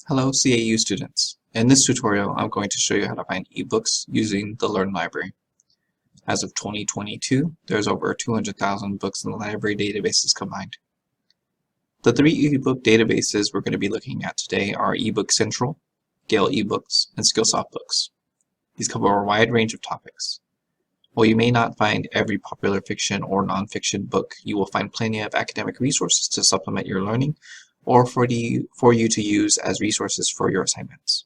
Hello CAU students. In this tutorial, I'm going to show you how to find ebooks using the Learn Library. As of 2022, there's over 200,000 books in the library databases combined. The three ebook databases we're going to be looking at today are Ebook Central, CAU eBooks, and Skillsoftbooks. These cover a wide range of topics. While you may not find every popular fiction or nonfiction book, you will find plenty of academic resources to supplement your learning or for you to use as resources for your assignments.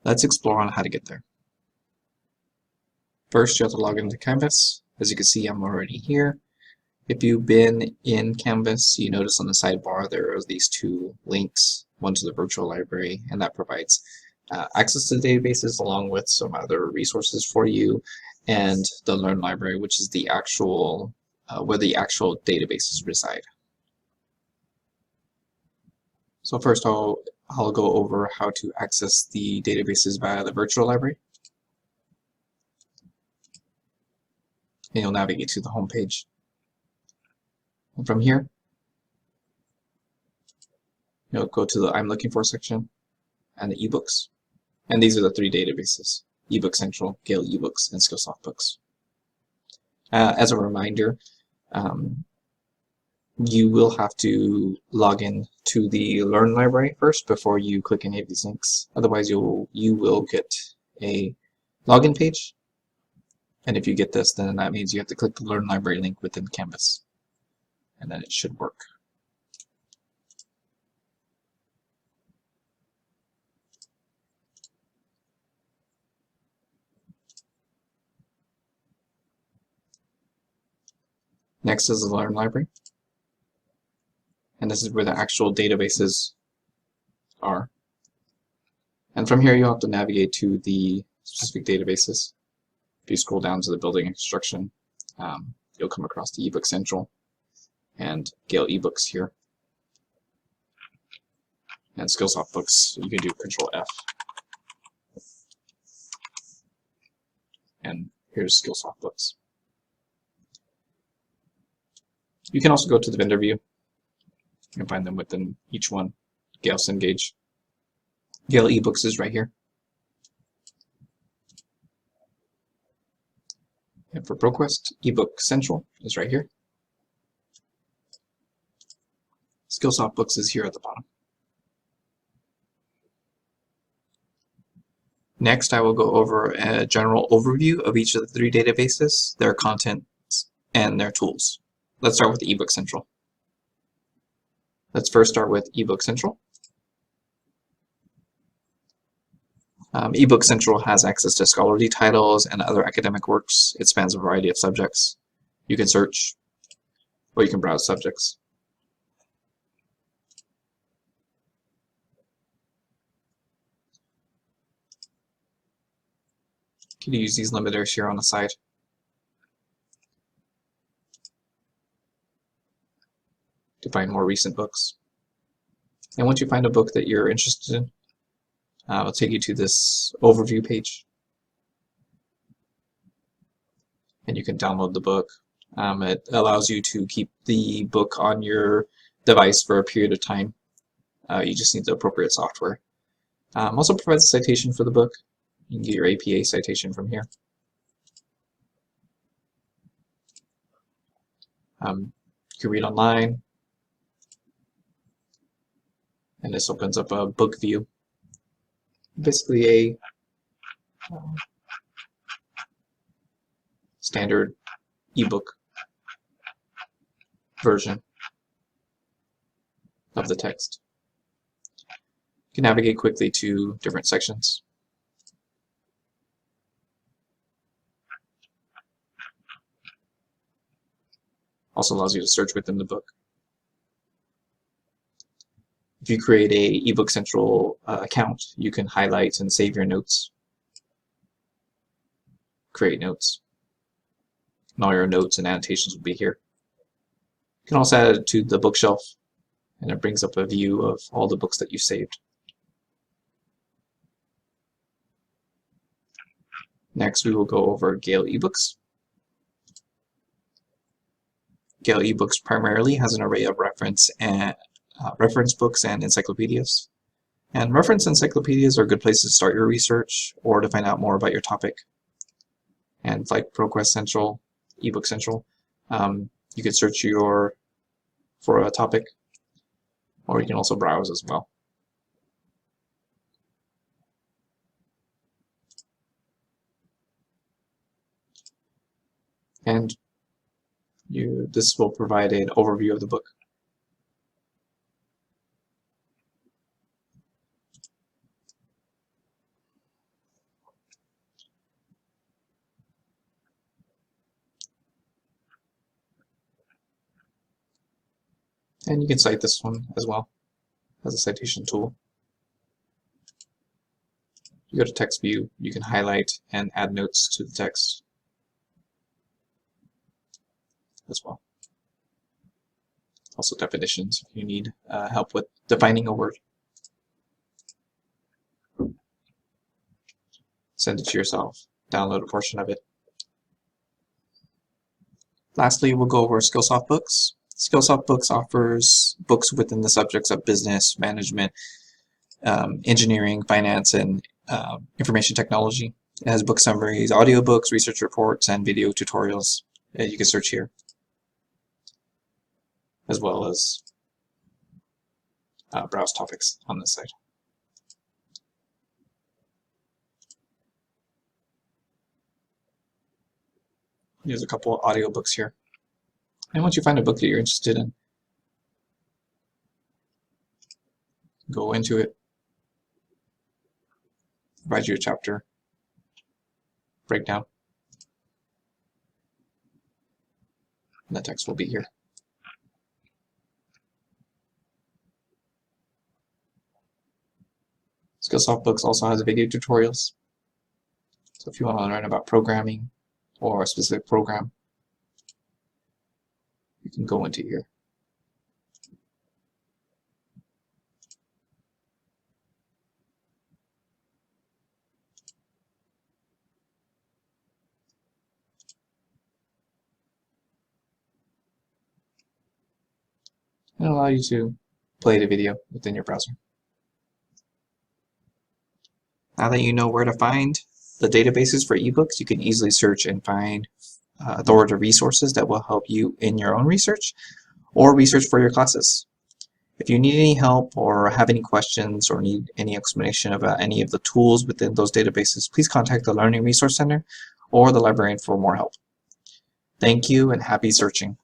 Let's explore on how to get there. First, you have to log into Canvas. As you can see, I'm already here. If you've been in Canvas, you notice on the sidebar there are these two links, one to the virtual library, and that provides access to the databases along with some other resources for you, and the Learn Library, which is the actual where the actual databases reside. So first I'll go over how to access the databases via the virtual library. And you'll navigate to the home page. And from here, you'll go to the I'm looking for section and the eBooks. And these are the three databases: Ebook Central, CAU eBooks, and Skillsoftbooks. As a reminder, you will have to log in to the Learn Library first before you click any of these links. Otherwise, you will get a login page. And if you get this, then that means you have to click the Learn Library link within Canvas. And then it should work. Next is the Learn Library. And this is where the actual databases are. And from here, you'll have to navigate to the specific databases. If you scroll down to the building and construction, you'll come across the Ebook Central and CAU eBooks here. And Skillsoftbooks, you can do Control F. And here's Skillsoftbooks. You can also go to the vendor view. You can find them within each one. CAU Cengage. CAU eBooks is right here. And for ProQuest, Ebook Central is right here. Skillsoftbooks is here at the bottom. Next, I will go over a general overview of each of the three databases, their contents, and their tools. Let's start with Ebook Central. Let's first start with Ebook Central. Ebook Central has access to scholarly titles and other academic works. It spans a variety of subjects. You can search, or you can browse subjects. You can use these limiters here on the side. To find more recent books. And once you find a book that you're interested in, it'll take you to this overview page. And you can download the book. It allows you to keep the book on your device for a period of time. You just need the appropriate software. Also provides a citation for the book. You can get your APA citation from here. You can read online. And this opens up a book view. Basically a standard ebook version of the text. You can navigate quickly to different sections. Also allows you to search within the book. If you create a Ebook Central account, you can highlight and save your notes, create notes, and all your notes and annotations will be here. You can also add it to the bookshelf, and it brings up a view of all the books that you saved. Next, we will go over CAU eBooks. CAU eBooks primarily has an array of reference books and encyclopedias. And reference encyclopedias are a good place to start your research or to find out more about your topic. And like ProQuest Central, Ebook Central, you can search for a topic, or you can also browse as well. And this will provide an overview of the book. And you can cite this one as well as a citation tool. You go to text view, you can highlight and add notes to the text as well. Also definitions if you need help with defining a word. Send it to yourself, download a portion of it. Lastly, we'll go over Skillsoftbooks. Skillsoftbooks offers books within the subjects of business, management, engineering, finance, and information technology. It has book summaries, audiobooks, research reports, and video tutorials. You can search here, as well as browse topics on this site. Here's a couple of audiobooks here. And once you find a book that you're interested in, go into it, provide you a chapter breakdown, and the text will be here. Skillsoftbooks also has video tutorials. So if you want to learn about programming or a specific program, you can go into here. And allow you to play the video within your browser. Now that you know where to find the databases for ebooks, you can easily search and find authoritative resources that will help you in your own research or research for your classes. If you need any help or have any questions or need any explanation about any of the tools within those databases, please contact the Learning Resource Center or the librarian for more help. Thank you and happy searching.